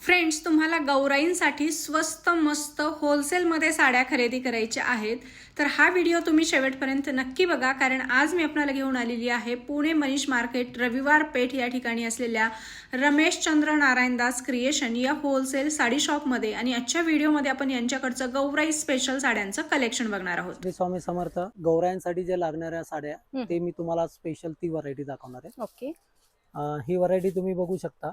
Friends, तुम्हाला गौराईंसाठी स्वस्त मस्त होलसेलमध्ये साड्या खरेदी करायच्या आहेत तर हा व्हिडिओ तुम्ही शेवटपर्यंत नक्की बघा, कारण आज मी आपल्याला घेऊन आलेली आहे पुणे मनीष मार्केट रविवार पेठ या ठिकाणी असलेल्या रमेशचंद्र नारायणदास क्रिएशन या होलसेल साडी शॉपमध्ये. आणि आजच्या व्हिडिओमध्ये आपण यांच्याकडचं गौराई स्पेशल साड्यांचं कलेक्शन बघणार आहोत. श्री स्वामी समर्थ. गौरायांसाठी जे लागणाऱ्या साड्या ते मी तुम्हाला स्पेशल ती व्हरायटी दाखवणार आहे. ओके. ही व्हरायटी तुम्ही बघू शकता.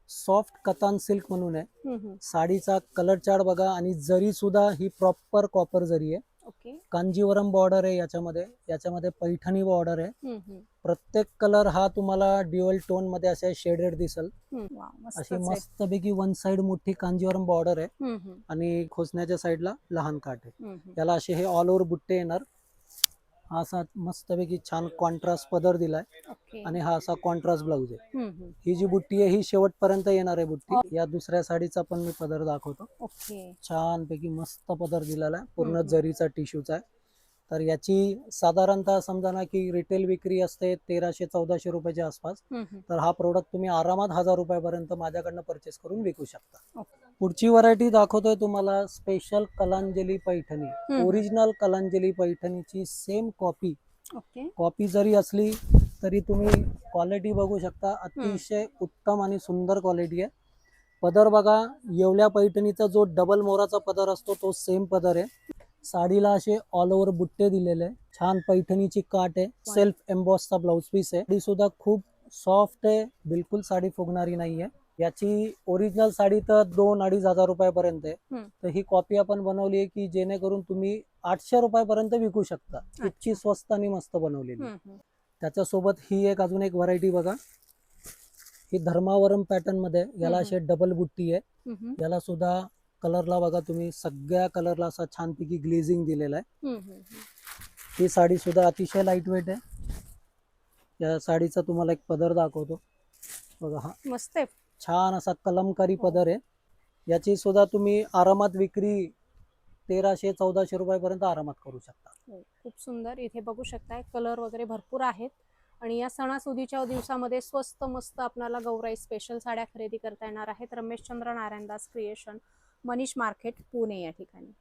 सॉफ्ट कतान सिल्क म्हणून आहे. साडीचा कलर चार्ट बघा आणि जरी सुद्धा ही प्रॉपर कॉपर जरी आहे. ओके. कांजीवरम बॉर्डर आहे याच्यामध्ये पैठणी बॉर्डर आहे. प्रत्येक कलर हा तुम्हाला ड्युअल टोन मध्ये असे शेडेड दिसल. अशी मस्तपैकी वन साइड मोठी कांजीवरम बॉर्डर आहे आणि खोचण्याच्या साईडला लहान काठ आहे. याला असे हे ऑल ओव्हर बुट्टे येणार. हा असा मस्तपैकी छान कॉन्ट्रास्ट पदर दिलाय आणि हा असा कॉन्ट्रास्ट ब्लाउज आहे. ही जी बुट्टी आहे ही शेवटपर्यंत येणार आहे बुट्टी. या दुसऱ्या साडीचा पण मी पदर दाखवतो. छान पैकी मस्त पदर दिलेला आहे, पूर्ण जरीचा टिश्यूचा आहे. तर याची साधारणतः समजा ना की रिटेल विक्री असते 1300-1400 रुपयाच्या आसपास. तर हा प्रोडक्ट तुम्ही आरामात 1000 रुपयापर्यंत माझ्याकडनं परचेस करून विकू शकता. पुढची व्हरायटी दाखवतोय तुम्हाला स्पेशल कलांजली पैठणी. ओरिजिनल कलांजली पैठणीची सेम कॉपी जरी असली तरी तुम्ही क्वालिटी बघू शकता. अतिशय उत्तम आणि सुंदर क्वालिटी आहे. पदर बघा, येवल्या पैठणीचा जो डबल मोराचा पदर असतो तो सेम पदर आहे. साडीला असे ऑल ओव्हर बुट्टे दिलेले. छान पैठणीची काठ आहे. सेल्फ एम्बॉसचा ब्लाउज पीस आहे. साडी सुद्धा खूप सॉफ्ट आहे, बिलकुल साडी फुगणारी नाहीये. याची ओरिजिनल साडी तर 2-2.5 हजार रुपयापर्यंत आहे. तर ही कॉपी आपण बनवली आहे की जेणेकरून तुम्ही 800 रुपयापर्यंत विकू शकता. इतकी स्वस्त आणि मस्त बनवलेली. त्याच्यासोबत ही अजून एक व्हरायटी बघा. ही धर्मावरम पॅटर्न मध्ये, याला अशी डबल बुट्टी आहे. याला सुद्धा कलरला बघा तुम्ही, सगळ्या कलरला असा छानपैकी ग्लेझिंग दिलेला आहे. ही साडी सुद्धा अतिशय लाईट वेट आहे. या साडीचा तुम्हाला एक पदर दाखवतो बघा. हा मस्त आहे, छान असा कलमकारी पदर आहे. याची सुद्धा तुम्ही आरामात विक्री 1300-1400 रुपयापर्यंत आरामात करू शकता. खूप सुंदर. इथे बघू शकताय कलर वगैरे भरपूर आहेत. आणि या सणासुदीच्या दिवसामध्ये स्वस्त मस्त आपल्याला गौराई स्पेशल साड्या खरेदी करता येणार आहेत. रमेशचंद्र नारायणदास क्रिएशन, मनीष मार्केट, पुणे या ठिकाणी.